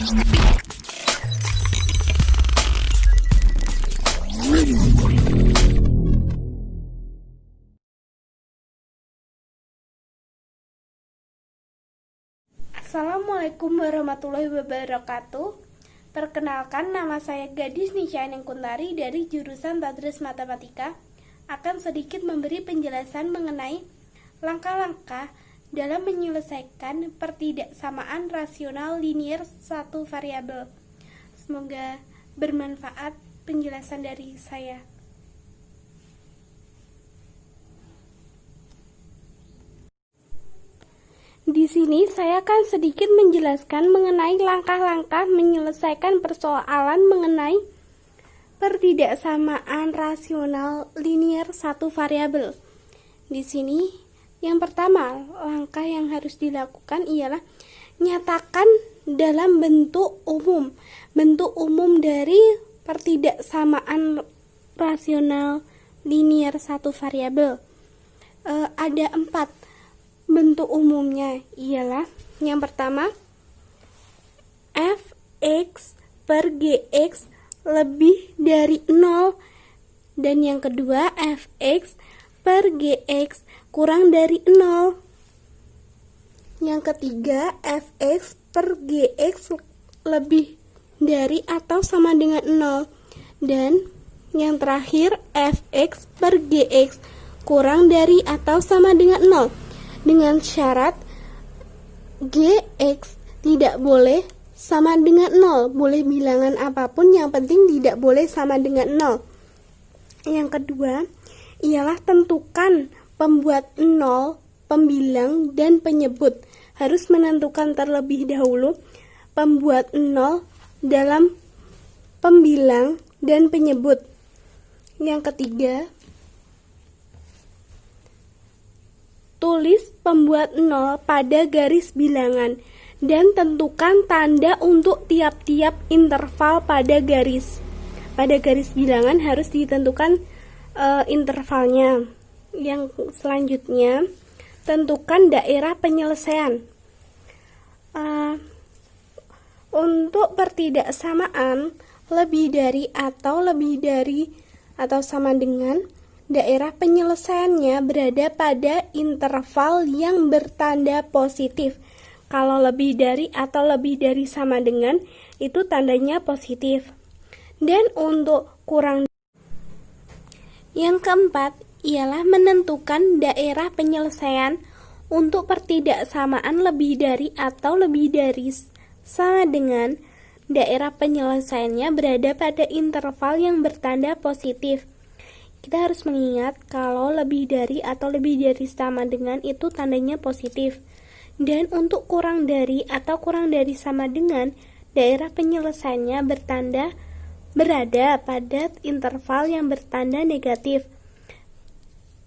Assalamualaikum warahmatullahi wabarakatuh. Perkenalkan, nama saya Gadis Nisyaning Kuntari dari jurusan Tadris Matematika. Akan sedikit memberi penjelasan mengenai langkah-langkah dalam menyelesaikan pertidaksamaan rasional linier satu variabel. Semoga bermanfaat penjelasan dari saya. Di sini saya akan sedikit menjelaskan mengenai langkah-langkah menyelesaikan persoalan mengenai pertidaksamaan rasional linier satu variabel. Di sini yang pertama, langkah yang harus dilakukan ialah nyatakan dalam bentuk umum. Bentuk umum dari pertidaksamaan rasional linier satu variabel. Ada 4 bentuk umumnya, ialah yang pertama fx per gx lebih dari 0, dan yang kedua fx per gx kurang dari 0. Yang ketiga fx per gx lebih dari atau sama dengan 0, dan yang terakhir fx per gx kurang dari atau sama dengan 0. Dengan syarat gx tidak boleh sama dengan 0. Boleh bilangan apapun, yang penting tidak boleh sama dengan 0. Yang kedua ialah tentukan pembuat 0, pembilang, dan penyebut. Harus menentukan terlebih dahulu pembuat 0 dalam pembilang dan penyebut. Yang ketiga, tulis pembuat 0 pada garis bilangan dan tentukan tanda untuk tiap-tiap interval pada garis. Pada garis bilangan harus ditentukan intervalnya. Yang selanjutnya, tentukan daerah penyelesaian. Untuk pertidaksamaan lebih dari atau sama dengan, daerah penyelesaiannya berada pada interval yang bertanda positif. Kalau lebih dari atau lebih dari sama dengan, itu tandanya positif. Dan untuk kurang, yang keempat ialah menentukan daerah penyelesaian untuk pertidaksamaan lebih dari atau lebih dari sama dengan, daerah penyelesaiannya berada pada interval yang bertanda positif. Kita harus mengingat kalau lebih dari atau lebih dari sama dengan itu tandanya positif. Dan untuk kurang dari atau kurang dari sama dengan, daerah penyelesaiannya berada pada interval yang bertanda negatif.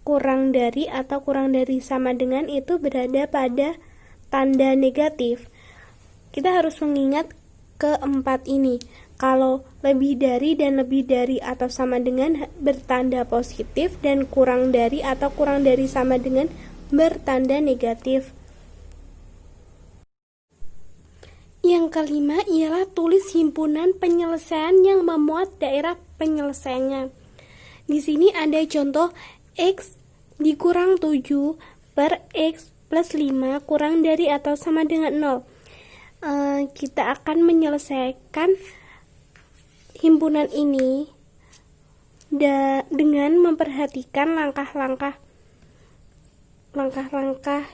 Kurang dari atau kurang dari sama dengan itu berada pada tanda negatif. Kita harus mengingat keempat ini. Kalau lebih dari dan lebih dari atau sama dengan bertanda positif, dan kurang dari atau kurang dari sama dengan bertanda negatif. Yang kelima ialah tulis himpunan penyelesaian yang memuat daerah penyelesaiannya. Di sini ada contoh x dikurang 7 per x plus 5 kurang dari atau sama dengan 0. Kita akan menyelesaikan himpunan ini dengan memperhatikan langkah-langkah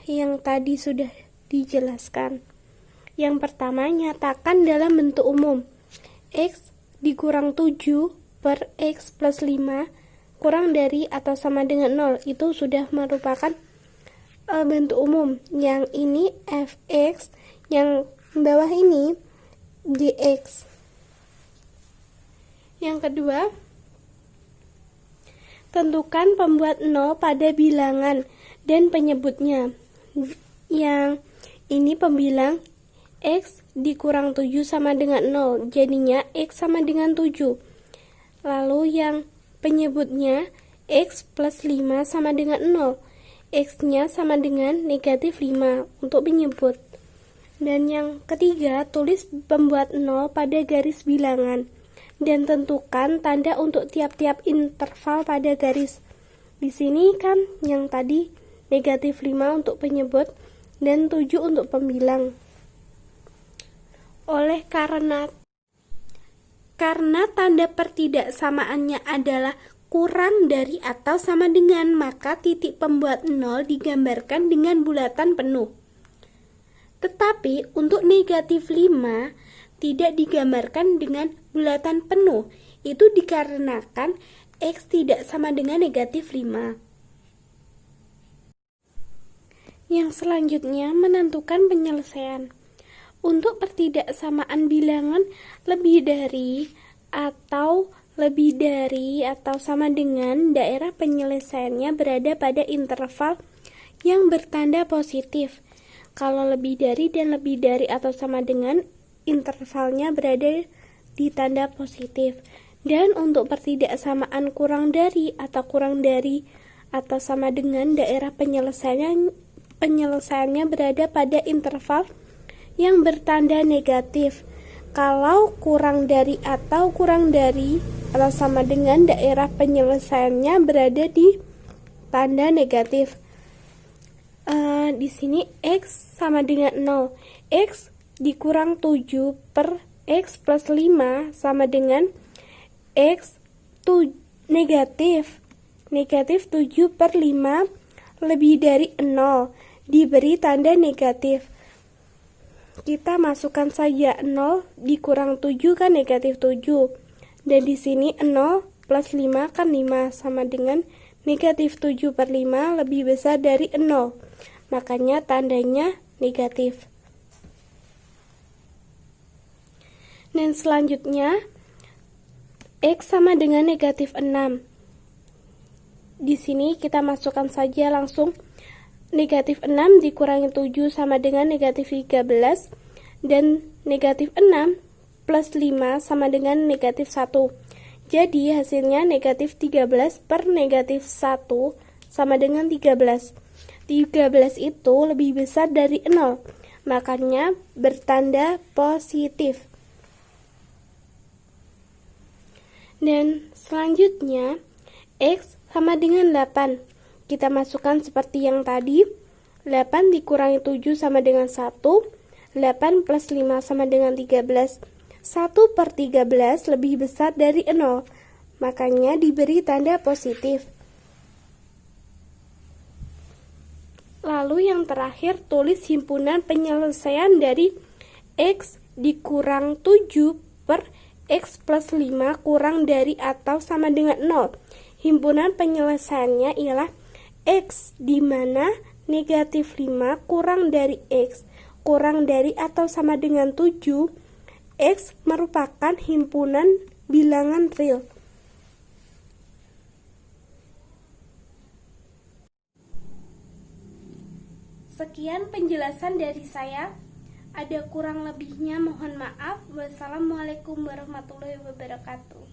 yang tadi sudah dijelaskan. Yang pertama, nyatakan dalam bentuk umum. X dikurang 7 per X plus 5 kurang dari atau sama dengan 0. Itu sudah merupakan bentuk umum. Yang ini Fx, yang bawah ini Gx. Yang kedua, tentukan pembuat 0 pada bilangan dan penyebutnya. Yang ini pembilang X dikurang 7 sama dengan 0, jadinya X sama dengan 7. Lalu yang penyebutnya X plus 5 sama dengan 0, X-nya sama dengan negatif 5 untuk penyebut. Dan yang ketiga, tulis pembuat 0 pada garis bilangan dan tentukan tanda untuk tiap-tiap interval pada garis. Di sini kan yang tadi negatif 5 untuk penyebut dan 7 untuk pembilang. Oleh karena tanda pertidaksamaannya adalah kurang dari atau sama dengan, maka titik pembuat 0 digambarkan dengan bulatan penuh. Tetapi untuk negatif 5 tidak digambarkan dengan bulatan penuh. Itu dikarenakan X tidak sama dengan negatif 5. Yang selanjutnya menentukan penyelesaian. Untuk pertidaksamaan bilangan lebih dari atau sama dengan, daerah penyelesaiannya berada pada interval yang bertanda positif. Kalau lebih dari dan lebih dari atau sama dengan, intervalnya berada di tanda positif. Dan untuk pertidaksamaan kurang dari atau sama dengan, daerah penyelesaiannya berada pada interval yang bertanda negatif. Kalau kurang dari atau sama dengan, daerah penyelesaiannya berada di tanda negatif. Di sini X sama dengan 0. X dikurang 7 per X plus 5 sama dengan X negatif 7 per 5 lebih dari 0, diberi tanda negatif. Kita masukkan saja 0 dikurang 7 kan negatif 7. Dan di sini 0 plus 5 kan 5 sama dengan negatif 7 per 5 lebih besar dari 0. Makanya tandanya negatif. Dan selanjutnya X sama dengan negatif 6. Di sini kita masukkan saja langsung negatif 6 dikurangi 7 sama dengan negatif 13. Dan negatif 6 plus 5 sama dengan negatif 1. Jadi hasilnya negatif 13 per negatif 1 sama dengan 13. 13 itu lebih besar dari 0, makanya bertanda positif. Dan selanjutnya X sama dengan 8. Kita masukkan seperti yang tadi. 8 dikurangi 7 sama dengan 1. 8 plus 5 sama dengan 13. 1 per 13 lebih besar dari 0, makanya diberi tanda positif. Lalu yang terakhir, tulis himpunan penyelesaian dari X dikurang 7 per X plus 5 kurang dari atau sama dengan 0. Himpunan penyelesaiannya ialah X di mana negatif 5 kurang dari X kurang dari atau sama dengan 7. X merupakan himpunan bilangan real. Sekian penjelasan dari saya. Ada kurang lebihnya mohon maaf. Wassalamualaikum warahmatullahi wabarakatuh.